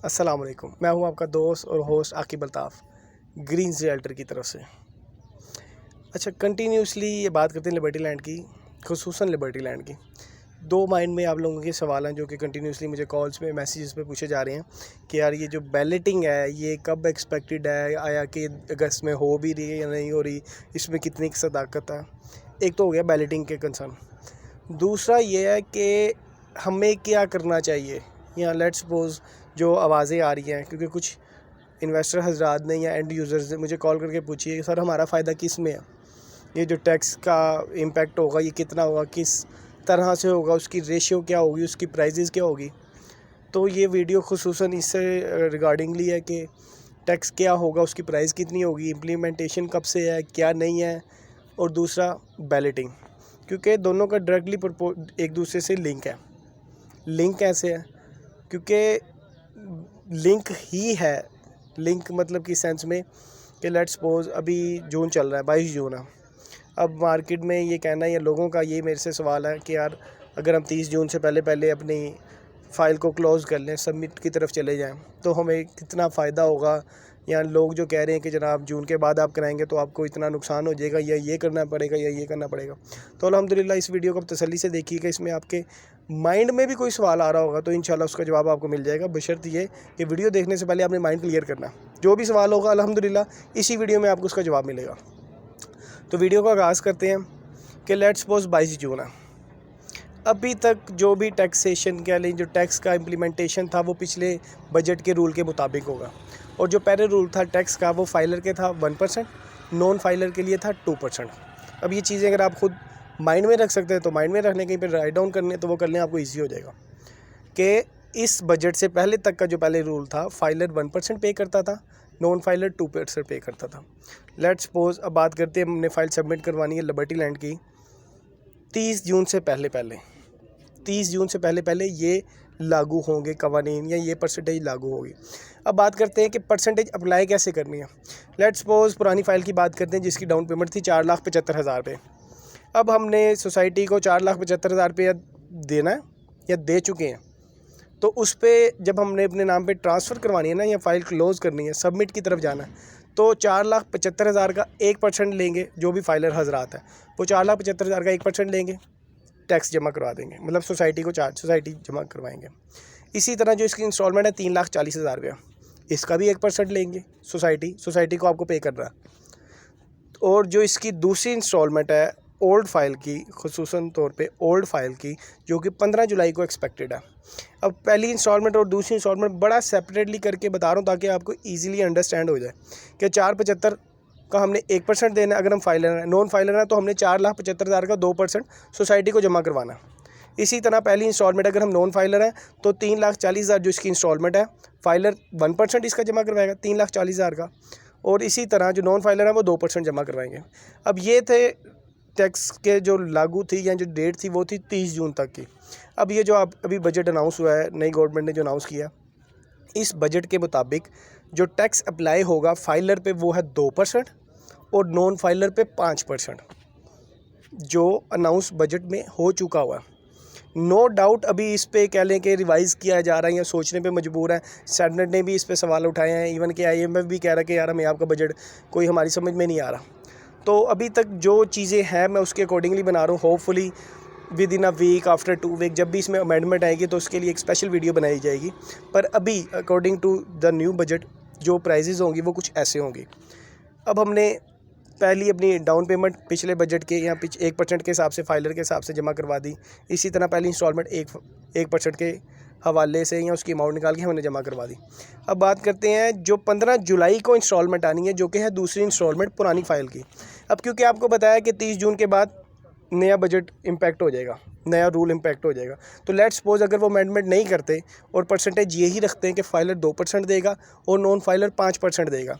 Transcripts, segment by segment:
अस्सलाम वालेकुम। मैं हूं आपका दोस्त और host Aqib Altaf Greens Realtor की तरफ से। अच्छा, कंटिन्यूसली ये बात करते हैं लिबर्टी लैंड की, खुसूसन लिबर्टी लैंड की। दो माइंड में आप लोगों के सवाल हैं जो कि कंटिन्यूसली मुझे कॉल्स पे मैसेजेस पे पूछे जा रहे हैं कि यार ये जो बैलेटिंग है ये कब एक्सपेक्टेड है, आया कि अगस्त में हो भी रही है या नहीं हो रही, इसमें कितनी सदाकत है। एक तो हो गया बैलेटिंग के कंसर्न। दूसरा ये है कि हमें क्या करना चाहिए, या लेट्स सपोज जो आवाज़ें आ रही हैं, क्योंकि कुछ इन्वेस्टर हजरात ने या एंड यूज़र्स ने मुझे कॉल करके पूछी है सर हमारा फ़ायदा किस में है, ये जो टैक्स का इम्पेक्ट होगा ये कितना होगा, किस तरह से होगा, उसकी रेशियो क्या होगी, उसकी प्राइजेज़ क्या होगी। तो ये वीडियो खुसूसन इससे रिगार्डिंगली है कि टैक्स क्या होगा, उसकी प्राइस कितनी होगी, इम्प्लीमेंटेशन कब से है, क्या नहीं है, और दूसरा बैलेटिंग, क्योंकि दोनों का डायरेक्टली एक दूसरे से लिंक है। लिंक कैसे है? क्योंकि लिंक ही है, लिंक मतलब कि सेंस में कि लेट्स सपोज अभी जून चल रहा है, 22 जून है। अब मार्केट में ये कहना है या लोगों का ये मेरे से सवाल है कि यार अगर हम 30 जून से पहले अपनी फ़ाइल को क्लोज़ कर लें, सबमिट की तरफ चले जाएं, तो हमें कितना फ़ायदा होगा। या लोग जो कह रहे हैं कि जनाब जून के बाद आप कराएंगे तो आपको इतना नुकसान हो जाएगा, या ये करना पड़ेगा या ये करना पड़ेगा। तो अल्हम्दुलिल्लाह इस वीडियो को तसल्ली से देखिएगा, इसमें आपके माइंड में भी कोई सवाल आ रहा होगा तो इंशाल्लाह उसका जवाब आपको मिल जाएगा, बशर्त ये कि वीडियो देखने से पहले आपने माइंड क्लियर करना। जो भी सवाल होगा अल्हम्दुलिल्लाह इसी वीडियो में आपको उसका जवाब मिलेगा। तो वीडियो का आगाज़ करते हैं कि लेट्स सपोज 22 जून है। अभी तक जो भी टैक्सेशन कह लें, जो टैक्स का इम्प्लीमेंटेशन था वो पिछले बजट के रूल के मुताबिक होगा, और जो पहले रूल था टैक्स का वो फाइलर के था 1%, नॉन फाइलर के लिए था 2%। अब ये चीज़ें अगर आप खुद माइंड में रख सकते हैं तो माइंड में रखने, कहीं पर राइट डाउन करने तो वो कर लें, आपको ईजी हो जाएगा कि इस बजट से पहले तक का जो पहले रूल था फाइलर 1% पे करता था, नॉन फाइलर 2% पे करता था। लेट्स सपोज अब बात करते हैं, हमने फ़ाइल सबमिट करवानी है लिबर्टी लैंड की 30 जून से पहले 30 जून से पहले ये लागू होंगे कवानीन, या ये परसेंटेज लागू होगी। अब बात करते हैं कि परसेंटेज अप्लाई कैसे करनी है। लेट्स सपोज पुरानी फ़ाइल की बात करते हैं जिसकी डाउन पेमेंट थी 4,75,000 रुपये। अब हमने सोसाइटी को 4,75,000 रुपये देना है या दे चुके हैं, तो उस पर जब हमने अपने नाम पे ट्रांसफ़र करवानी है ना, या फ़ाइल क्लोज़ करनी है, सबमिट की तरफ जाना है, तो 4,75,000 का 1% लेंगे। जो भी फाइलर हजरात है वो 4,75,000 का 1% लेंगे, टैक्स जमा करवा देंगे, मतलब सोसाइटी को सोसाइटी जमा करवाएंगे। इसी तरह जो इसकी इंस्टॉलमेंट है 3,40,000 रुपया, इसका भी 1% लेंगे सोसाइटी को आपको पे कर रहा है। और जो इसकी दूसरी इंस्टॉलमेंट है ओल्ड फाइल की, खुसूसन तौर पे ओल्ड फाइल की, जो कि 15 जुलाई को एक्सपेक्टेड है। अब पहली इंस्टॉलमेंट और दूसरी इंस्टॉलमेंट बड़ा सेपरेटली करके बता रहा हूँ ताकि आपको ईजिली अंडरस्टैंड हो जाए कि 4,75,000 का हमने 1% देना है अगर हम फाइलर हैं। नॉन फाइलर हैं तो हमने 4,75,000 का 2% सोसाइटी को जमा करवाना है। इसी तरह पहली इंस्टॉलमेंट अगर हम नॉन फाइलर हैं तो 3,40,000 जो इसकी इंस्टॉलमेंट है, फाइलर 1% इसका जमा करवाएगा 3,40,000 का, और इसी तरह जो नॉन फाइलर है वो 2% जमा करवाएंगे। अब ये थे टैक्स के जो लागू थी या जो डेट थी वो थी 30 जून तक की। अब ये जो आप अभी बजट अनाउंस हुआ है, नई गवर्नमेंट ने जो अनाउंस किया, इस बजट के मुताबिक जो टैक्स अप्लाई होगा फाइलर पे वो है 2% और नॉन फाइलर पे 5%, जो अनाउंस बजट में हो चुका हुआ। नो डाउट अभी इस पे कह लें कि रिवाइज़ किया जा रहा है या सोचने पे मजबूर है। सेनेट ने भी इस पे सवाल उठाए हैं, इवन कि IMF भी कह रहा है कि यार हमें आपका बजट कोई हमारी समझ में नहीं आ रहा। तो अभी तक जो चीज़ें हैं मैं उसके अकॉर्डिंगली बना रहा हूँ। Hopefully within a week, after 2 week जब भी इसमें अमेंडमेंट आएगी तो उसके लिए एक स्पेशल वीडियो बनाई जाएगी। पर अभी according to the new budget जो प्राइजेज़ होंगी वो कुछ ऐसे होंगी। अब हमने पहली अपनी डाउन पेमेंट पिछले बजट के या 1% के हिसाब से फाइलर के हिसाब से जमा करवा दी। इसी तरह पहली इंस्टॉलमेंट 1% के हवाले से या उसकी अमाउंट निकाल के हमने जमा करवा दी। अब बात करते हैं जो 15 जुलाई को इंस्टॉलमेंट आनी है, जो कि है दूसरी इंस्टॉलमेंट पुरानी फ़ाइल की। अब क्योंकि आपको बताया कि 30 जून के बाद नया बजट इम्पैक्ट हो जाएगा, नया रूल इम्पैक्ट हो जाएगा, तो लेट्स सपोज अगर वो अमेंडमेंट नहीं करते और परसेंटेज यही रखते हैं कि फाइलर 2% देगा और नॉन फाइलर 5% देगा,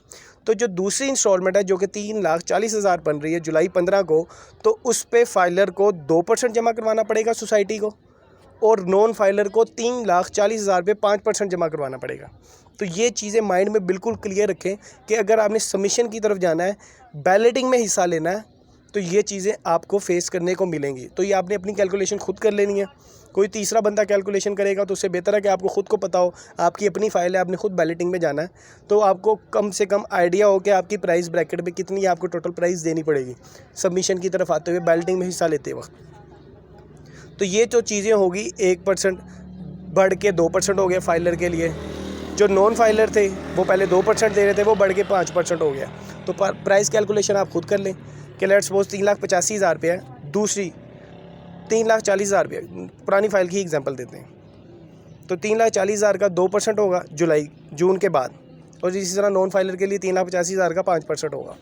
तो जो दूसरी इंस्टॉलमेंट है जो कि 3,40,000 बन रही है जुलाई 15 को, तो उस पर फाइलर को 2% जमा करवाना पड़ेगा सोसाइटी को, और नॉन फाइलर को 3,40,000 पे 5% जमा करवाना पड़ेगा। तो ये चीज़ें माइंड में बिल्कुल क्लियर रखें कि अगर आपने सबमिशन की तरफ जाना है, बैलेटिंग में हिस्सा लेना है, तो ये चीज़ें आपको फेस करने को मिलेंगी। तो ये आपने अपनी कैलकुलेशन खुद कर लेनी है कोई तीसरा बंदा कैलकुलेशन करेगा तो उससे बेहतर है कि आपको ख़ुद को पता हो, आपकी अपनी फ़ाइल है, आपने खुद बैलेटिंग में जाना है, तो आपको कम से कम आइडिया हो कि आपकी प्राइस ब्रैकेट में कितनी आपको टोटल प्राइस देनी पड़ेगी सबमिशन की तरफ आते हुए, बैलेटिंग में हिस्सा लेते वक्त। तो ये जो चीज़ें होगी 1% बढ़ के 2% हो गया फाइलर के लिए। जो नॉन फाइलर थे वो पहले 2% दे रहे थे, वो बढ़ के 5% हो गया। तो प्राइस कैलकुलेशन आप खुद कर लें कि लेट्स सपोज 3,85,000 रुपये है, दूसरी 3,40,000 रुपये, पुरानी फ़ाइल की एग्जांपल देते हैं, तो 3,40,000 का 2% होगा जून के बाद, और इसी तरह नॉन फाइलर के लिए 3,85,000 का 5% होगा।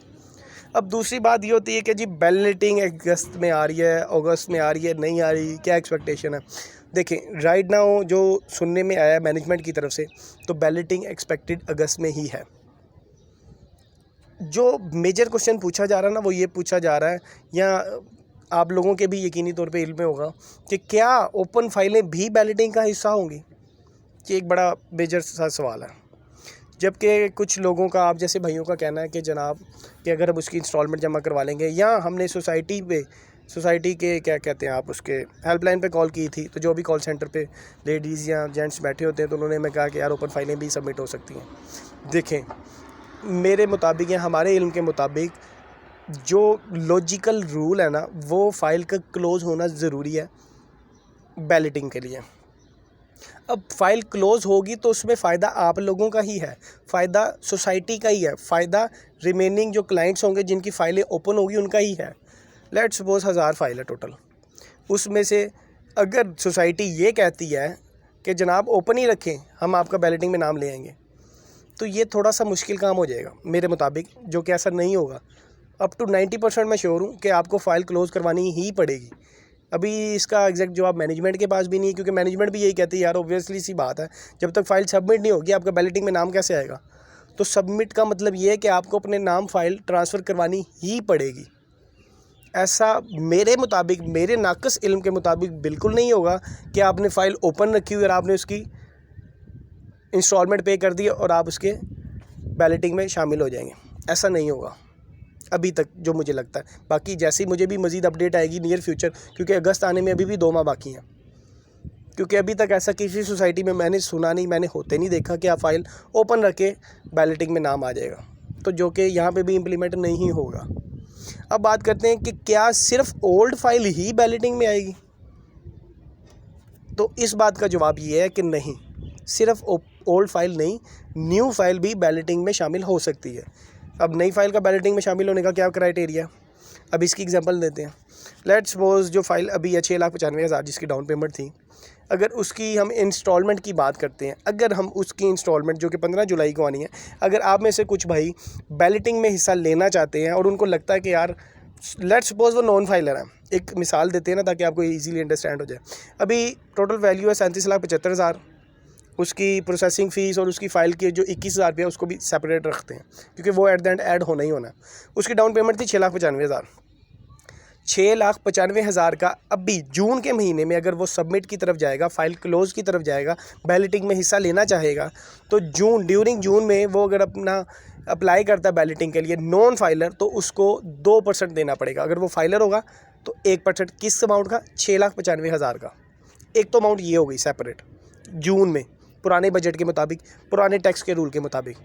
अब दूसरी बात ये होती है कि जी बैलेटिंग अगस्त में आ रही है, अगस्त में आ रही है, नहीं आ रही, क्या एक्सपेक्टेशन है। देखें राइट नाउ जो सुनने में आया मैनेजमेंट की तरफ से, तो बैलेटिंग एक्सपेक्टेड अगस्त में ही है। जो मेजर क्वेश्चन पूछा जा रहा है ना, वो ये पूछा जा रहा है, या आप लोगों के भी यकीनी तौर पे इल्म में होगा कि क्या ओपन फाइलें भी बैलेटिंग का हिस्सा होंगी। ये एक बड़ा मेजर सा सवाल है, जबकि कुछ लोगों का, आप जैसे भाइयों का कहना है कि जनाब कि अगर हम उसकी इंस्टॉलमेंट जमा करवा लेंगे, या हमने सोसाइटी के क्या कहते हैं आप, उसके हेल्पलाइन पे कॉल की थी, तो जो भी कॉल सेंटर पे लेडीज़ या जेंट्स बैठे होते हैं, तो उन्होंने मैं कहा कि यार ओपन फाइलें भी सबमिट हो सकती हैं। देखें मेरे मुताबिक या हमारे इल्म के मुताबिक जो लॉजिकल रूल है ना, वो फ़ाइल का क्लोज़ होना ज़रूरी है बैलेटिंग के लिए। अब फाइल क्लोज़ होगी तो उसमें फ़ायदा आप लोगों का ही है, फ़ायदा सोसाइटी का ही है, फ़ायदा रिमेनिंग जो क्लाइंट्स होंगे जिनकी फ़ाइलें ओपन होगी उनका ही है। लेट्स सपोज 1000 फाइल है टोटल, उसमें से अगर सोसाइटी ये कहती है कि जनाब ओपन ही रखें, हम आपका बैलेटिंग में नाम ले आएंगे, तो ये थोड़ा सा मुश्किल काम हो जाएगा मेरे मुताबिक, जो कि ऐसा नहीं होगा। अप टू 90% मैं श्योर हूँ कि आपको फ़ाइल क्लोज़ करवानी ही पड़ेगी। अभी इसका एग्जैक्ट जवाब मैनेजमेंट के पास भी नहीं है, क्योंकि मैनेजमेंट भी यही कहती है यार ऑब्वियसली सी बात है, जब तक फ़ाइल सबमिट नहीं होगी आपका बैलेटिंग में नाम कैसे आएगा। तो सबमिट का मतलब ये है कि आपको अपने नाम फ़ाइल ट्रांसफ़र करवानी ही पड़ेगी। ऐसा मेरे मुताबिक, मेरे नाक़िस इल्म के मुताबिक बिल्कुल नहीं होगा कि आपने फ़ाइल ओपन रखी हुई और आपने उसकी इंस्टॉलमेंट पे कर दी और आप उसके बैलेटिंग में शामिल हो जाएंगे। ऐसा नहीं होगा अभी तक जो मुझे लगता है। बाकी जैसे ही मुझे भी मज़ीद अपडेट आएगी नियर फ्यूचर, क्योंकि अगस्त आने में अभी भी 2 माह बाकी हैं, क्योंकि अभी तक ऐसा किसी सोसाइटी में मैंने सुना नहीं, मैंने होते नहीं देखा कि आप फ़ाइल ओपन रख के बैलेटिंग में नाम आ जाएगा, तो जो कि यहाँ पे भी इम्प्लीमेंट नहीं होगा। अब बात करते हैं कि क्या सिर्फ ओल्ड फाइल ही बैलेटिंग में आएगी, तो इस बात का जवाब ये है कि नहीं, सिर्फ ओल्ड फाइल नहीं, न्यू फाइल भी बैलेटिंग में शामिल हो सकती है। अब नई फाइल का बैलेटिंग में शामिल होने का क्या क्राइटेरिया, अब इसकी एग्जांपल देते हैं। लेट्स सपोज जो फाइल अभी है 6,95,000 जिसकी डाउन पेमेंट थी, अगर उसकी हम इंस्टॉलमेंट की बात करते हैं, अगर हम उसकी इंस्टॉलमेंट जो कि 15 जुलाई को आनी है, अगर आप में से कुछ भाई बैलेटिंग में हिस्सा लेना चाहते हैं और उनको लगता है कि यार लेट्स सपोज वो नॉन फाइलर है, एक मिसाल देते हैं ना ताकि आपको इजीली अंडरस्टैंड हो जाए। अभी टोटल वैल्यू है 37,75,000, उसकी प्रोसेसिंग फ़ीस और उसकी फ़ाइल के जो 21,000 रुपये उसको भी सेपरेट रखते हैं, क्योंकि वो एट द एंड ऐड होना ही होना है। उसकी डाउन पेमेंट थी 6,95,000। 6,95,000 का अभी जून के महीने में अगर वो सबमिट की तरफ जाएगा, फ़ाइल क्लोज़ की तरफ जाएगा, बैलेटिंग में हिस्सा लेना चाहेगा, तो ड्यूरिंग जून में वो अगर अपना अप्लाई करता है बैलेटिंग के लिए नॉन फाइलर, तो उसको 2% देना पड़ेगा। अगर वो फाइलर होगा तो 1% किस अमाउंट का, 6,95,000 का। एक तो अमाउंट ये हो गई सेपरेट जून में, पुराने बजट के मुताबिक, पुराने टैक्स के रूल के मुताबिक।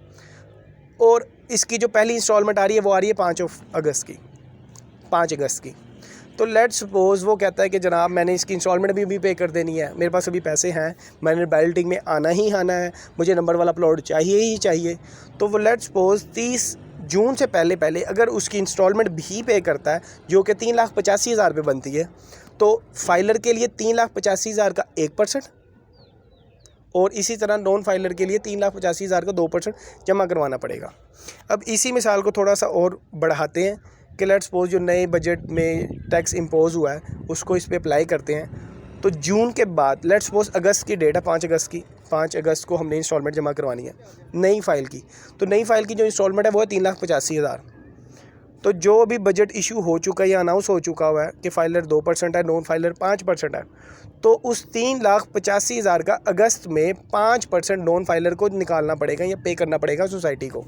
और इसकी जो पहली इंस्टॉलमेंट आ रही है वो आ रही है 5 अगस्त की। तो लेट्स सपोज वो कहता है कि जनाब मैंने इसकी इंस्टॉलमेंट भी पे कर देनी है, मेरे पास अभी पैसे हैं, मैंने बैलेटिंग में आना ही आना है, मुझे नंबर वाला प्लॉट चाहिए ही चाहिए। तो वो लेट्स सपोज 30 जून से पहले अगर उसकी इंस्टॉलमेंट भी पे करता है, जो कि 3,85,000 रुपये बनती है, तो फाइलर के लिए 3,85,000 का 1% और इसी तरह नॉन फाइलर के लिए 3,85,000 का 2% जमा करवाना पड़ेगा। अब इसी मिसाल को थोड़ा सा और बढ़ाते हैं कि लेट्स सपोज जो नए बजट में टैक्स इम्पोज हुआ है उसको इस पे अप्लाई करते हैं। तो जून के बाद लेट्स सपोज अगस्त की डेट है 5 अगस्त को हमने इंस्टॉलमेंट जमा करवानी है नई फ़ाइल की। तो नई फ़ाइल की जो इंस्टॉलमेंट है वो है 3,85,000। तो जो अभी बजट इशू हो चुका है या अनाउंस हो चुका हुआ है कि फाइलर 2% है, नॉन फाइलर 5% है, तो उस 3,85,000 का अगस्त में 5% नॉन फाइलर को निकालना पड़ेगा या पे करना पड़ेगा सोसाइटी को।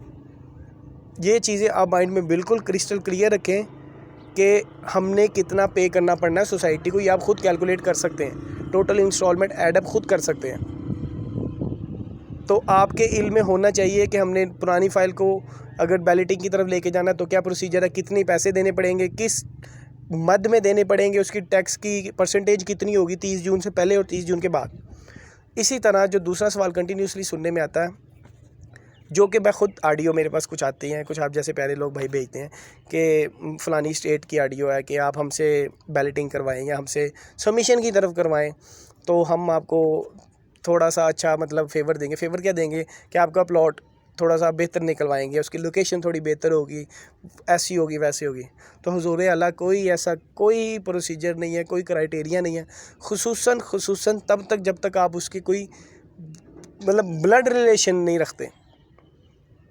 ये चीज़ें आप माइंड में बिल्कुल क्रिस्टल क्लियर रखें कि हमने कितना पे करना पड़ना है सोसाइटी को, ये आप ख़ुद कैलकुलेट कर सकते हैं, टोटल इंस्टॉलमेंट एडअप खुद कर सकते हैं। तो आपके इल्म में होना चाहिए कि हमने पुरानी फ़ाइल को अगर बैलेटिंग की तरफ लेके जाना तो क्या प्रोसीजर है, कितने पैसे देने पड़ेंगे, किस मद में देने पड़ेंगे, उसकी टैक्स की परसेंटेज कितनी होगी 30 जून से पहले और 30 जून के बाद। इसी तरह जो दूसरा सवाल कंटिन्यूसली सुनने में आता है, जो कि मैं ख़ुद ऑडियो मेरे पास कुछ आती हैं, कुछ आप जैसे प्यारे लोग भाई भेजते हैं कि फ़लानी स्टेट की ऑडियो है कि आप हमसे बैलेटिंग करवाएं या हमसे सबमिशन की तरफ करवाएं तो हम आपको थोड़ा सा अच्छा मतलब फेवर देंगे। फेवर क्या देंगे कि आपका प्लॉट थोड़ा सा बेहतर निकलवाएंगे, उसकी लोकेशन थोड़ी बेहतर होगी, ऐसी होगी वैसी होगी। तो हुजूर अल्लाह कोई ऐसा कोई प्रोसीजर नहीं है, कोई क्राइटेरिया नहीं है, खुसूसन तब तक जब तक आप उसकी कोई मतलब ब्लड रिलेशन नहीं रखते,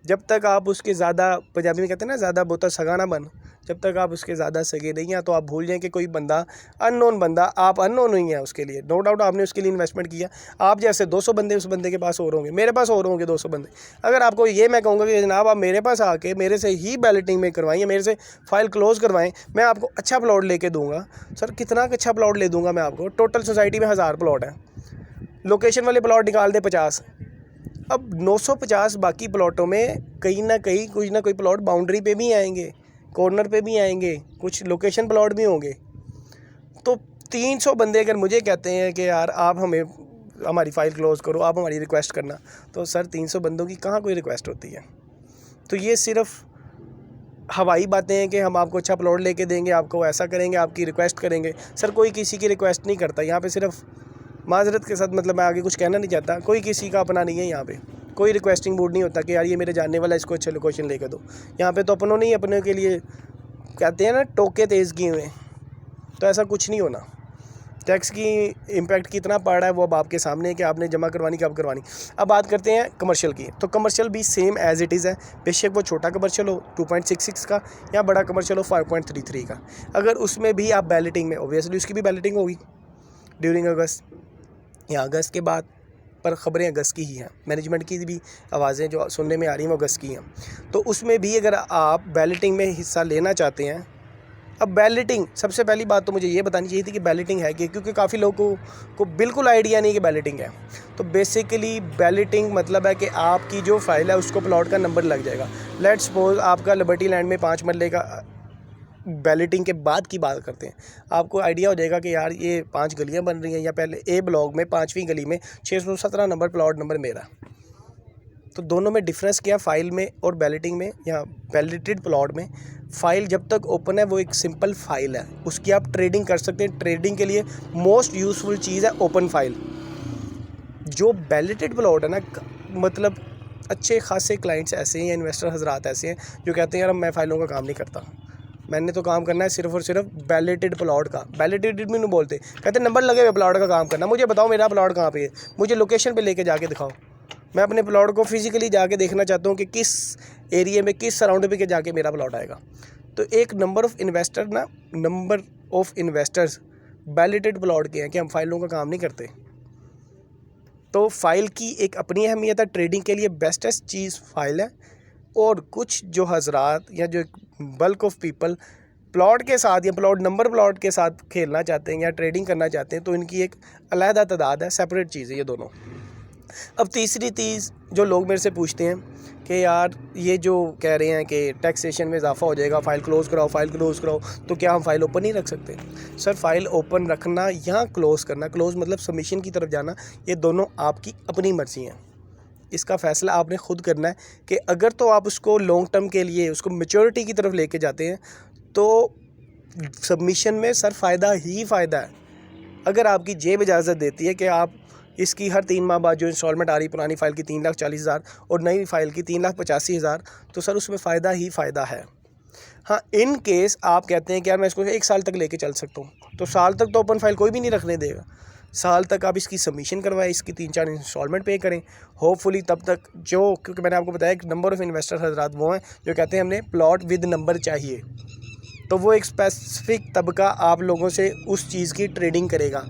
जब तक आप उसके ज़्यादा, पंजाबी में कहते हैं ना ज़्यादा बोता सगा ना बन, जब तक आप उसके ज़्यादा सगे नहीं हैं तो आप भूल जाएं कि कोई बंदा अननोन बंदा, आप अननोन नहीं है उसके लिए। नो डाउट आपने उसके लिए इन्वेस्टमेंट किया, आप जैसे 200 बंदे उस बंदे के पास और होंगे, मेरे पास और होंगे 200 बंदे। अगर आपको ये मैं कहूँगा कि जनाब आप मेरे पास आके मेरे से ही बैलेटिंग में करवाएं, मेरे से फ़ाइल क्लोज़ करवाएं, मैं आपको अच्छा प्लॉट लेके दूँगा। सर कितना अच्छा प्लॉट ले दूँगा मैं आपको? टोटल सोसाइटी में 1000 प्लॉट है, लोकेशन वाले प्लॉट निकाल दे 50। अब 950 बाकी प्लॉटों में कहीं ना कहीं कुछ ना कोई प्लॉट बाउंड्री पे भी आएंगे, कॉर्नर पे भी आएंगे, कुछ लोकेशन प्लॉट भी होंगे। तो 300 बंदे अगर मुझे कहते हैं कि यार आप हमें हमारी फ़ाइल क्लोज़ करो, आप हमारी रिक्वेस्ट करना, तो सर 300 बंदों की कहाँ कोई रिक्वेस्ट होती है? तो ये सिर्फ हवाई बातें हैं कि हम आपको अच्छा प्लॉट लेके देंगे, आपको ऐसा करेंगे, आपकी रिक्वेस्ट करेंगे। सर कोई किसी की रिक्वेस्ट नहीं करता यहाँ पे, सिर्फ माजरत के साथ मतलब मैं आगे कुछ कहना नहीं चाहता, कोई किसी का अपना नहीं है यहाँ पे, कोई रिक्वेस्टिंग बोर्ड नहीं होता कि यार ये मेरे जानने वाला, इसको अच्छा लोकेशन लेकर दो। यहाँ पे तो अपनों नहीं, अपने के लिए कहते हैं ना टोके तेज़ किए हुए, तो ऐसा कुछ नहीं होना। टैक्स की इम्पैक्ट कितना पड़ रहा है वो अब आपके सामने है कि आपने जमा करवानी कब करवानी। अब बात करते हैं कमर्शियल की, तो कमर्शियल भी सेम एज़ इट इज़ है, बेशक वो छोटा कमर्शियल हो 2.66 का या बड़ा कमर्शियल हो 5.33 का। अगर उसमें भी आप बैलेटिंग में, ओबियसली उसकी भी बैलेटिंग होगी ड्यूरिंग अगस्त या अगस्त के बाद, पर ख़बरें अगस्त की ही हैं, मैनेजमेंट की भी आवाज़ें जो सुनने में आ रही हैं वो अगस्त की हैं। तो उसमें भी अगर आप बैलेटिंग में हिस्सा लेना चाहते हैं, अब बैलेटिंग, सबसे पहली बात तो मुझे ये बतानी चाहिए थी कि बैलेटिंग है कि, क्योंकि काफ़ी लोगों को बिल्कुल आइडिया नहीं कि बैलेटिंग है। तो बेसिकली बैलेटिंग मतलब है कि आपकी जो फाइल है उसको प्लॉट का नंबर लग जाएगा। लेट्स सपोज आपका लिबर्टी लैंड में 5 मरले का, बैलेटिंग के बाद की बात करते हैं, आपको आइडिया हो जाएगा कि यार ये 5 गलियां बन रही हैं, या पहले ए ब्लॉक में 5वीं गली में 617 नंबर प्लॉट नंबर मेरा। तो दोनों में डिफरेंस क्या, फ़ाइल में और बैलेटिंग में या बैलेटेड प्लॉट में? फ़ाइल जब तक ओपन है वो एक सिंपल फ़ाइल है, उसकी आप ट्रेडिंग कर सकते हैं। ट्रेडिंग के लिए मोस्ट यूज़फुल चीज़ है ओपन फ़ाइल। जो बैलेटेड प्लॉट है ना, मतलब अच्छे खासे क्लाइंट्स ऐसे हैं या इन्वेस्टर हजरात ऐसे हैं जो कहते हैं यार मैं फ़ाइलों का काम नहीं करता, मैंने तो काम करना है सिर्फ और सिर्फ बैलेटेड प्लॉट का। बैलेटेड भी नहीं बोलते, कहते नंबर लगे हुए प्लॉट का काम करना। मुझे बताओ मेरा प्लॉट कहाँ पे है, मुझे लोकेशन पे लेके जाके दिखाओ, मैं अपने प्लॉट को फिजिकली जाके देखना चाहता हूँ कि किस एरिया में, किस सराउंड पे के जाके मेरा प्लॉट आएगा। तो एक number of investors balloted plot के हैं कि हम फाइलों का काम नहीं करते। तो फ़ाइल की एक अपनी अहमियत है, ट्रेडिंग के लिए बेस्टेस्ट चीज़ फ़ाइल है। और कुछ जो हजरात या जो बल्क ऑफ पीपल प्लॉट के साथ या प्लॉट के साथ खेलना चाहते हैं या ट्रेडिंग करना चाहते हैं, तो इनकी एक अलहदा तादाद है, सेपरेट चीज़ है ये दोनों। अब तीसरी चीज़ जो लोग मेरे से पूछते हैं कि यार ये जो कह रहे हैं कि टैक्सेशन में इजाफा हो जाएगा, फ़ाइल क्लोज़ कराओ, तो क्या हम फ़ाइल ओपन नहीं रख सकते? सर फ़ाइल ओपन रखना या क्लोज़ करना, क्लोज़ मतलब सबमिशन की तरफ जाना, ये दोनों आपकी अपनी मर्ज़ी हैं। इसका फ़ैसला आपने ख़ुद करना है कि अगर तो आप उसको लॉन्ग टर्म के लिए उसको मैच्योरिटी की तरफ लेके जाते हैं तो सबमिशन में सर फ़ायदा ही फ़ायदा है। अगर आपकी जेब इजाज़त देती है कि आप इसकी हर 3 माह बाद जो इंस्टॉलमेंट आ रही पुरानी फ़ाइल की 3,40,000 और नई फ़ाइल की 3,85,000, तो सर उसमें फ़ायदा ही फ़ायदा है। हाँ, इन केस आप कहते हैं कि यार मैं इसको 1 साल तक लेके चल सकता हूँ, तो साल तक तो ओपन फ़ाइल कोई भी नहीं रखने देगा। साल तक आप इसकी सबमिशन करवाएं, इसकी 3-4 इंस्टॉलमेंट पे करें, होपफुली तब तक जो, क्योंकि मैंने आपको बताया एक नंबर ऑफ़ इन्वेस्टर हजरात वो हैं जो कहते हैं हमने प्लॉट विद नंबर चाहिए, तो वो एक स्पेसिफिक तबका आप लोगों से उस चीज़ की ट्रेडिंग करेगा,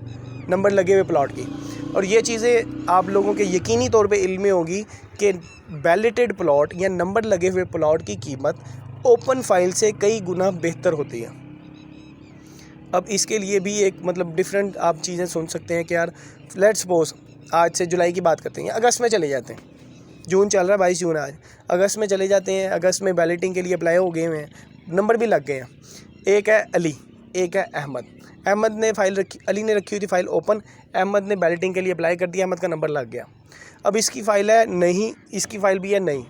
नंबर लगे हुए प्लॉट की। और ये चीज़ें आप लोगों के यकीनी तौर पे इल्म में होगी कि बैलेटेड प्लॉट या नंबर लगे हुए प्लॉट की कीमत ओपन फ़ाइल से कई गुना बेहतर होती है। अब इसके लिए भी एक मतलब डिफरेंट आप चीज़ें सुन सकते हैं कि यार लेट्स सपोज आज से जुलाई की बात करते हैं, अगस्त में चले जाते हैं, जून चल रहा है, 22 जून आज, अगस्त में चले जाते हैं, अगस्त में बैलेटिंग के लिए अप्लाई हो गए हैं, नंबर भी लग गए हैं। एक है अली, एक है अहमद। अहमद ने फ़ाइल रखी, अली ने रखी हुई थी फ़ाइल ओपन, अहमद ने बैलेटिंग के लिए अप्लाई कर दिया, अहमद का नंबर लग गया। अब इसकी फ़ाइल है नहीं, इसकी फ़ाइल भी है नहीं,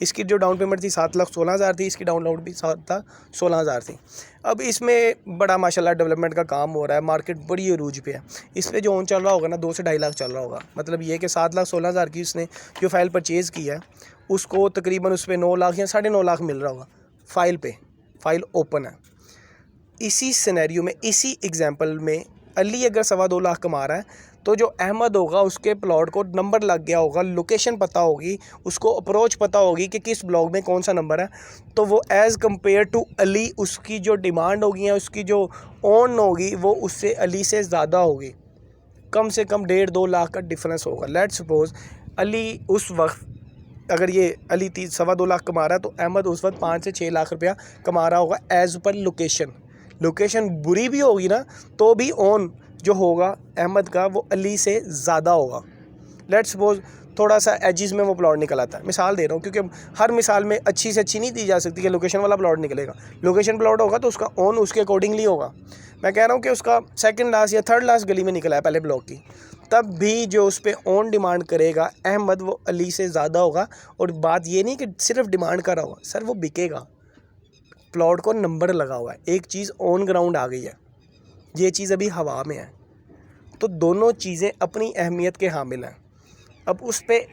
इसकी जो डाउन पेमेंट थी 7,16,000 थी, इसकी डाउनलोड भी 16,000 थी। अब इसमें बड़ा माशाल्लाह डेवलपमेंट का काम हो रहा है, मार्केट बड़ी अरूज पे है। इस पर जो ऑन चल रहा होगा ना 2 से 2.5 लाख चल रहा होगा। मतलब ये कि 7,16,000 की उसने जो फ़ाइल परचेज़ की है उसको तकरीबन उस पर 9 लाख या 9.5 लाख मिल रहा होगा फ़ाइल पे, फ़ाइल ओपन है। इसी सिनेरियो में, इसी एग्जांपल में अली अगर 2.25 लाख कमा रहा है तो जो अहमद होगा उसके प्लॉट को नंबर लग गया होगा, लोकेशन पता होगी, उसको अप्रोच पता होगी कि किस ब्लॉक में कौन सा नंबर है, तो वो एज़ कम्पेयर टू अली उसकी जो डिमांड होगी या उसकी जो ओन होगी वो उससे अली से ज़्यादा होगी। कम से कम 1.5-2 लाख का डिफरेंस होगा। लेट्स सपोज अली उस वक्त, अगर ये अली 2.25 लाख कमा रहा है तो अहमद उस वक्त 5 से 6 लाख रुपया कमा रहा होगा एज़ पर लोकेशन। लोकेशन बुरी भी होगी ना तो भी ऑन जो होगा अहमद का वो अली से ज़्यादा होगा। लेट्स सपोज थोड़ा सा एजिज़ में वो प्लॉट निकल आता है, मिसाल दे रहा हूँ क्योंकि हर मिसाल में अच्छी से अच्छी नहीं दी जा सकती कि लोकेशन वाला प्लॉट निकलेगा। लोकेशन प्लॉट होगा तो उसका ऑन उसके अकॉर्डिंगली होगा। मैं कह रहा हूँ कि उसका सेकंड लास्ट या थर्ड लास्ट गली में निकला है पहले ब्लॉक की, तब भी जो उस पर ऑन डिमांड करेगा अहमद वो अली से ज़्यादा होगा। और बात ये नहीं कि सिर्फ डिमांड कर रहा होगा, सर वो बिकेगा, प्लॉट को नंबर लगा हुआ है, एक चीज़ ऑन ग्राउंड आ गई है, ये चीज़ अभी हवा में है। तो दोनों चीज़ें अपनी अहमियत के हामिल हैं। अब उस पर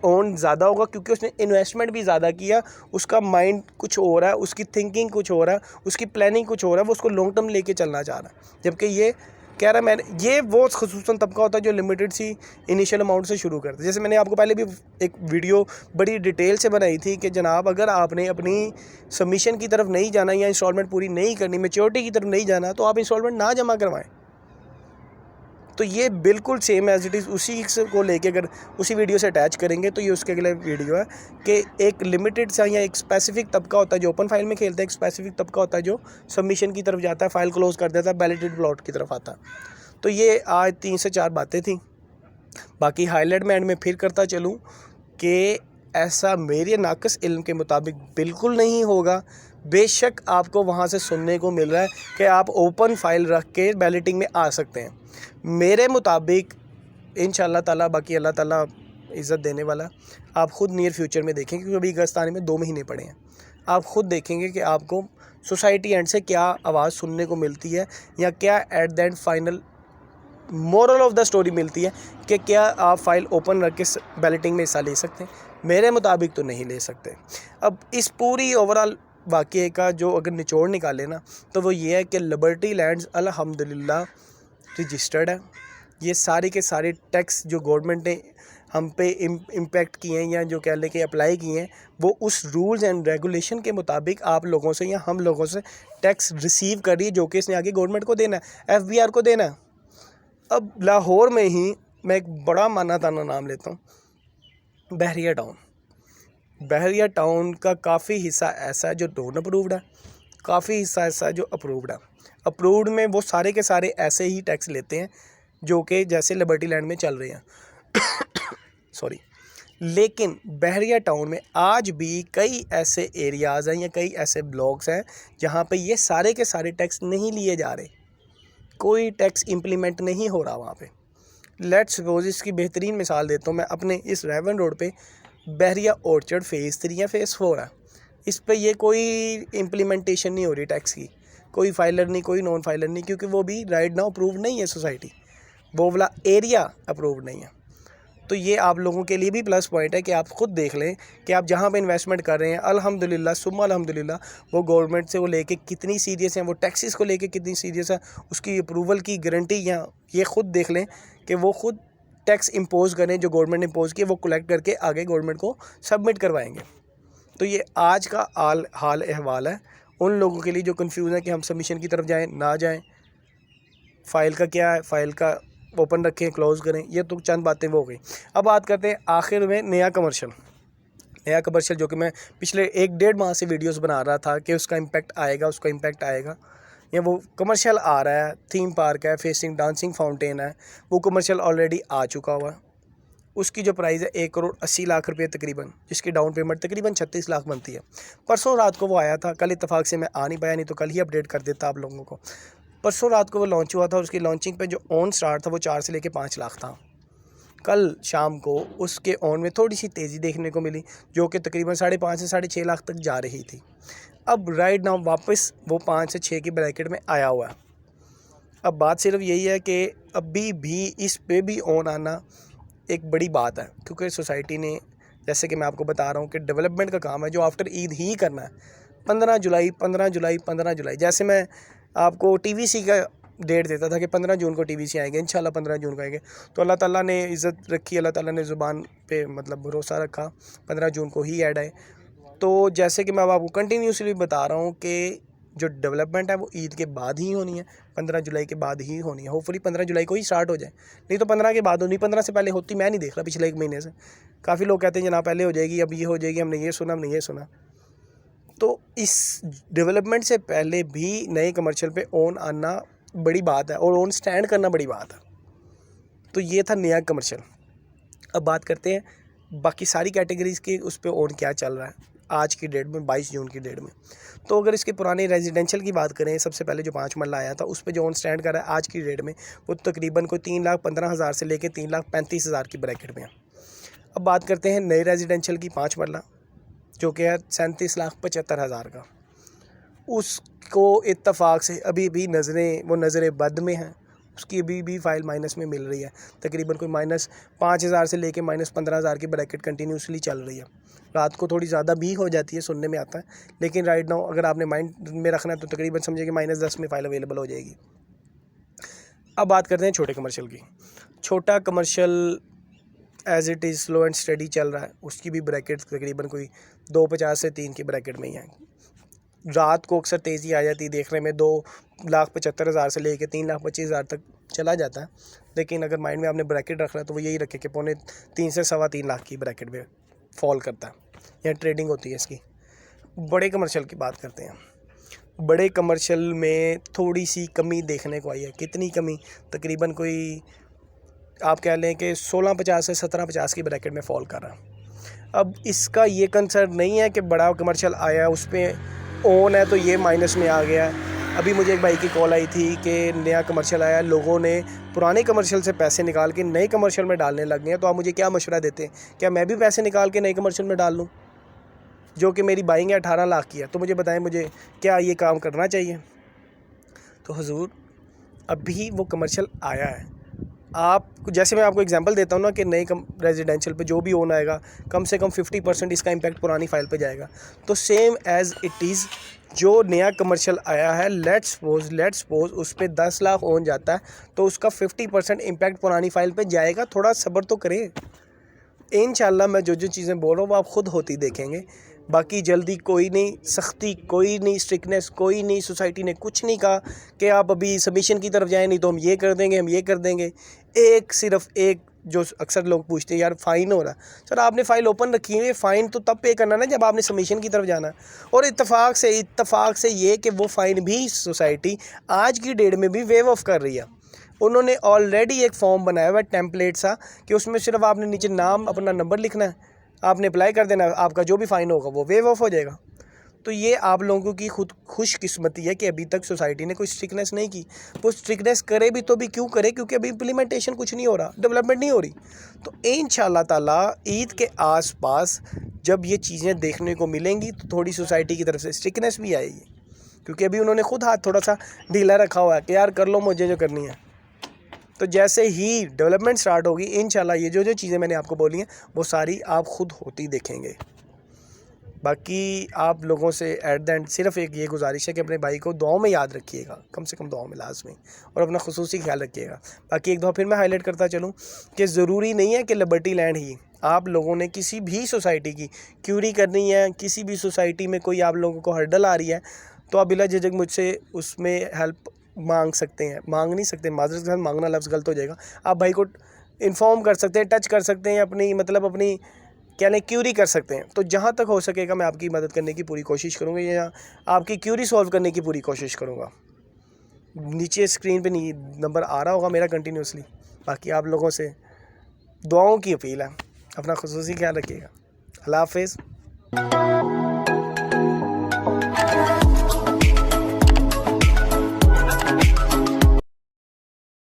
ऑन ज़्यादा होगा क्योंकि उसने इन्वेस्टमेंट भी ज़्यादा किया, उसका माइंड कुछ हो रहा है, उसकी थिंकिंग कुछ हो रहा है, उसकी प्लानिंग कुछ हो रहा है, वो उसको लॉन्ग टर्म लेके चलना चाह रहा है। जबकि ये कह रहा है मैंने, ये वो ख़ुसूसन तबका होता है जो लिमिटेड सी इनिशियल अमाउंट से शुरू करता है। जैसे मैंने आपको पहले भी एक वीडियो बड़ी डिटेल से बनाई थी कि जनाब अगर आपने अपनी सबमिशन की तरफ नहीं जाना या इंस्टॉलमेंट पूरी नहीं करनी, मैच्योरिटी की तरफ नहीं जाना, तो आप इंस्टॉलमेंट ना जमा करवाएं। तो ये बिल्कुल सेम एज इट इज़ उसी को लेके अगर उसी वीडियो से अटैच करेंगे तो ये उसके अगले वीडियो है कि एक लिमिटेड सा या एक स्पेसिफिक तबका होता है जो ओपन फाइल में खेलता है, एक स्पेसिफिक तबका होता है जो सबमिशन की तरफ जाता है, फाइल क्लोज कर देता है, बैलेटेड प्लॉट की तरफ आता है। तो ये आज 3 से 4 बातें थी। बाकी हाईलाइट मैं एंड में फिर करता चलूँ कि ऐसा मेरे नाक़िस इल्म के मुताबिक बिल्कुल नहीं होगा। बेशक आपको वहाँ से सुनने को मिल रहा है कि आप ओपन फाइल रख के बैलेटिंग में आ सकते हैं। मेरे मुताबिक इंशाअल्लाह ताला, बाकी अल्लाह ताला इज़्ज़त देने वाला, आप ख़ुद नियर फ्यूचर में देखेंगे क्योंकि अभी अगस्त आने में 2 महीने पड़े हैं। आप ख़ुद देखेंगे कि आपको सोसाइटी एंड से क्या आवाज़ सुनने को मिलती है या क्या at the end final moral of the story मिलती है कि क्या आप फाइल ओपन रख के बैलेटिंग में हिस्सा ले सकते हैं। मेरे मुताबिक तो नहीं ले सकते। अब इस पूरी ओवरऑल वाक़े का जो अगर निचोड़ निकाले ना तो वो ये है कि लिबर्टी लैंड्स अल्हम्दुलिल्लाह रजिस्टर्ड है। ये सारे के सारे टैक्स जो गवर्नमेंट ने हम पे इम्पेक्ट किए हैं या जो कह लें कि अप्लाई किए हैं वो उस रूल्स एंड रेगुलेशन के मुताबिक आप लोगों से या हम लोगों से टैक्स रिसीव कर रही है, जो कि इसने आगे गवर्नमेंट को देना है, FBR को देना है। अब लाहौर में ही मैं एक बड़ा माना ताना नाम लेता हूँ, बहरिया टाउन। बहरिया टाउन का काफ़ी हिस्सा ऐसा है जो नॉन अप्रूव्ड है, काफ़ी हिस्सा ऐसा है जो अप्रूव्ड है। अप्रूव्ड में वो सारे के सारे ऐसे ही टैक्स लेते हैं जो कि जैसे लिबर्टी लैंड में चल रहे हैं सॉरी। लेकिन बहरिया टाउन में आज भी कई ऐसे एरियाज़ हैं या कई ऐसे ब्लॉक्स हैं जहाँ पे ये सारे के सारे टैक्स नहीं लिए जा रहे, कोई टैक्स इम्प्लीमेंट नहीं हो रहा वहाँ पे। लेट्स सपोज इसकी बेहतरीन मिसाल देता हूँ मैं, अपने इस रेवन रोड पे बहरिया ऑर्चर्ड फ़ेज़ 3 या फ़ेज़ 4 है, इस पे ये कोई इम्प्लीमेंटेशन नहीं हो रही टैक्स की, कोई फाइलर नहीं, कोई नॉन फाइलर नहीं, क्योंकि वो भी राइट नाउ अप्रूव नहीं है सोसाइटी, वो वाला एरिया अप्रूव नहीं है। तो ये आप लोगों के लिए भी प्लस पॉइंट है कि आप ख़ुद देख लें कि आप जहाँ पे इन्वेस्टमेंट कर रहे हैं अल्हम्दुलिल्लाह सुम्मा अल्हम्दुलिल्लाह वो गवर्नमेंट से वो लेके कितनी सीरियस हैं, वो टैक्सेस को लेके कितनी सीरियस है, उसकी अप्रूवल की गारंटी या ये ख़ुद देख लें कि वो ख़ुद टैक्स इम्पोज़ करें जो गवर्नमेंट ने इम्पोज़ किए, वो कलेक्ट करके आगे गवर्नमेंट को सबमिट करवाएंगे। तो ये आज का हाल अहवाल है उन लोगों के लिए जो कन्फ्यूज़ है कि हम सबमिशन की तरफ जाएँ ना जाएँ, फ़ाइल का क्या है, फ़ाइल का ओपन रखें क्लोज़ करें, ये तो चंद बातें वो हो गई। अब बात करते हैं आखिर में नया कमर्शियल जो कि मैं पिछले 1-1.5 माह से वीडियोस बना रहा था कि उसका इम्पैक्ट आएगा, उसका इम्पैक्ट आएगा। या वो कमर्शियल आ रहा है, थीम पार्क है, फेसिंग डांसिंग फाउंटेन है, वो कमर्शियल ऑलरेडी आ चुका हुआ है। उसकी जो प्राइस है 1,80,00,000 रुपये तकरीबन, जिसकी डाउन पेमेंट तकरीबन 36 लाख बनती है। परसों रात को वो आया था, कल इत्तेफाक से मैं आ नहीं पाया, नहीं तो कल ही अपडेट कर देता आप लोगों को। परसों रात को वो लॉन्च हुआ था और उसकी लॉन्चिंग पे जो ऑन स्टार्ट था वो 4 से लेके 5 लाख था। कल शाम को उसके ऑन में थोड़ी सी तेज़ी देखने को मिली, जो कि तकरीबन 5.5 से 6.5 लाख तक जा रही थी। अब राइट नाउ वापस वो 5 से 6 की ब्रैकेट में आया हुआ है। अब बात सिर्फ यही है कि अभी भी इस पे भी ऑन आना एक बड़ी बात है, क्योंकि सोसाइटी ने, जैसे कि मैं आपको बता रहा हूँ कि डेवलपमेंट का काम है जो आफ्टर ईद ही करना है। 15 जुलाई 15 जुलाई 15 जुलाई, जैसे मैं आपको टीवीसी का डेट देता था कि 15 जून को टीवीसी आएंगे, इंशाल्लाह 15 जून को आएंगे, तो अल्लाह ताला ने इज़्ज़त रखी, अल्लाह ताला ने ज़ुबान पे मतलब भरोसा रखा, 15 जून को ही ऐड आए। तो जैसे कि मैं अब आपको कंटिन्यूसली बता रहा हूँ कि जो डेवलपमेंट है वो ईद के बाद ही होनी है, 15 जुलाई के बाद ही होनी है। होपफुली 15 जुलाई को ही स्टार्ट हो जाए, नहीं तो 15 के बाद होनी, 15 से पहले होती मैं नहीं देख रहा पिछले 1 महीने से। काफ़ी लोग कहते हैं जनाब पहले हो जाएगी, अब ये हो जाएगी, हमने ये सुना, हमने ये सुना। तो इस डेवलपमेंट से पहले भी नए कमर्शियल पे ऑन आना बड़ी बात है और ऑन स्टैंड करना बड़ी बात है। तो ये था नया कमर्शियल। अब बात करते हैं बाकी सारी कैटेगरीज़ के, उस पर ऑन क्या चल रहा है आज की डेट में, 22 जून की डेट में। तो अगर इसके पुराने रेजिडेंशियल की बात करें, सबसे पहले जो 5 मरला आया था उस पर जो ऑन स्टैंड कर रहा है आज की डेट में, वो तकरीबन कोई 3,15,000 से लेकर 3,35,000 की ब्रैकेट में है। अब बात करते हैं नए रेजिडेंशियल की 5 मरला, जो कि है 37,75,000 का। उसको इत्तफाक से अभी भी नज़रें बद में हैं, उसकी अभी भी फ़ाइल माइनस में मिल रही है। तकरीबन कोई -5,000 से लेके -15,000 की ब्रैकेट कंटिन्यूसली चल रही है। रात को थोड़ी ज़्यादा भी हो जाती है, सुनने में आता है, लेकिन राइट नाउ अगर आपने माइंड में रखना है तो तकरीबन समझिए कि -10 में फ़ाइल अवेलेबल हो जाएगी। अब बात करते हैं छोटे कमर्शियल की। छोटा commercial as it is slow and study चल रहा है, उसकी भी ब्रैकेट तकरीबन कोई 250 से 3 की ब्रैकेट में ही है। रात को अक्सर तेज़ी आ जाती है देखने में, 2,75,000 से लेके 3,25,000 तक चला जाता है। लेकिन अगर माइंड में आपने ब्रैकेट रखना है तो वो यही रखे कि 2.25 से 3.25 लाख की ब्रैकेट में फॉल करता है, यहाँ ट्रेडिंग होती है इसकी। बड़े कमर्शियल की बात करते हैं। बड़े कमर्शियल में थोड़ी सी कमी देखने को आई है। कितनी कमी? तकरीबन कोई आप कह लें कि 16.50 से 17.50 की ब्रैकेट में फॉल कर रहा है। अब इसका ये कंसर्न नहीं है कि बड़ा कमर्शियल आया उस पर ऑन है तो ये माइनस में आ गया। अभी मुझे एक भाई की कॉल आई थी कि नया कमर्शियल आया, लोगों ने पुराने कमर्शियल से पैसे निकाल के नए कमर्शियल में डालने लग गए हैं। तो आप मुझे क्या मशवरा देते हैं, क्या मैं भी पैसे निकाल के नए कमर्शियल में डाल लूँ, जो कि मेरी बाइंग है 18 लाख की है? तो मुझे बताएं, मुझे क्या ये काम करना चाहिए? तो हुजूर, अभी वो कमर्शियल आया है, आप जैसे मैं आपको एग्जांपल देता हूँ ना कि नए रेजिडेंशियल पे जो भी ओन आएगा कम से कम 50% इसका इम्पैक्ट पुरानी फाइल पे जाएगा। तो सेम एज़ इट इज़ जो नया कमर्शियल आया है, लेट्स सपोज उस पर 10 लाख ओन जाता है तो उसका 50% इम्पैक्ट पुरानी फाइल पे जाएगा। थोड़ा सब्र तो करें, इंशाल्लाह मैं जो चीज़ें बोल रहा हूँ वो आप खुद होती देखेंगे। बाकी जल्दी कोई नहीं, सख्ती कोई नहीं, स्ट्रिक्टनेस कोई नहीं। सोसाइटी ने कुछ नहीं कहा कि आप अभी सबमिशन की तरफ जाएं, नहीं तो हम ये कर देंगे, हम ये कर देंगे। सिर्फ एक जो अक्सर लोग पूछते हैं, यार फ़ाइन हो रहा, सर आपने फ़ाइल ओपन रखी है, फ़ाइन तो तब पे करना ना जब आपने सबमिशन की तरफ जाना। और इत्तफाक से ये कि वो फ़ाइन भी सोसाइटी आज की डेट में भी वेव ऑफ कर रही है। उन्होंने ऑलरेडी एक फॉर्म बनाया हुआ है टेम्पलेट सा, कि उसमें सिर्फ आपने नीचे नाम अपना नंबर लिखना है, आपने अप्लाई कर देना, आपका जो भी फ़ाइन होगा वो वेव ऑफ हो जाएगा। तो ये आप लोगों की खुद खुशकिस्मती है कि अभी तक सोसाइटी ने कोई स्ट्रिक्टनेस नहीं की। वो स्ट्रिक्टनेस करे भी तो भी क्यों करे, क्योंकि अभी इम्प्लीमेंटेशन कुछ नहीं हो रहा, डेवलपमेंट नहीं हो रही। तो इंशाल्लाह ताला ईद के आसपास जब ये चीज़ें देखने को मिलेंगी तो थोड़ी सोसाइटी की तरफ से स्ट्रिक्टनेस भी आएगी, क्योंकि अभी उन्होंने खुद हाथ थोड़ा सा ढीला रखा हुआ है कि यार कर लो मुझे जो करनी है। तो जैसे ही डेवलपमेंट स्टार्ट होगी इंशाल्लाह ये जो चीज़ें मैंने आपको बोली हैं वो सारी आप खुद होती देखेंगे। बाकी आप लोगों से एट द एंड सिर्फ एक ये गुजारिश है कि अपने भाई को दुआओं में याद रखिएगा, कम से कम दुआओं में लाजमी, और अपना खुसूसी ख्याल रखिएगा। बाकी एक दफ़ा फिर मैं हाईलाइट करता चलूँ कि ज़रूरी नहीं है कि लिबर्टी लैंड ही आप लोगों ने किसी भी सोसाइटी की क्यूरी करनी है, किसी भी सोसाइटी में कोई आप लोगों को हर्डल आ रही है तो आप बिला झिझक मुझसे उसमें हेल्प मांग सकते हैं। मांग नहीं सकते, माजरत के साथ मांगना लफ्ज़ गलत हो जाएगा। आप भाई को इन्फॉर्म कर सकते हैं, टच कर सकते हैं, अपनी क्या नहीं क्यूरी कर सकते हैं। तो जहाँ तक हो सकेगा मैं आपकी मदद करने की पूरी कोशिश करूँगा या आपकी क्यूरी सॉल्व करने की पूरी कोशिश करूँगा। नीचे स्क्रीन पे नहीं नंबर आ रहा होगा मेरा कंटिन्यूसली। बाकी आप लोगों से दुआओं की अपील है, अपना खुसूसी ख्याल रखिएगा। अल्लाह हाफिज़।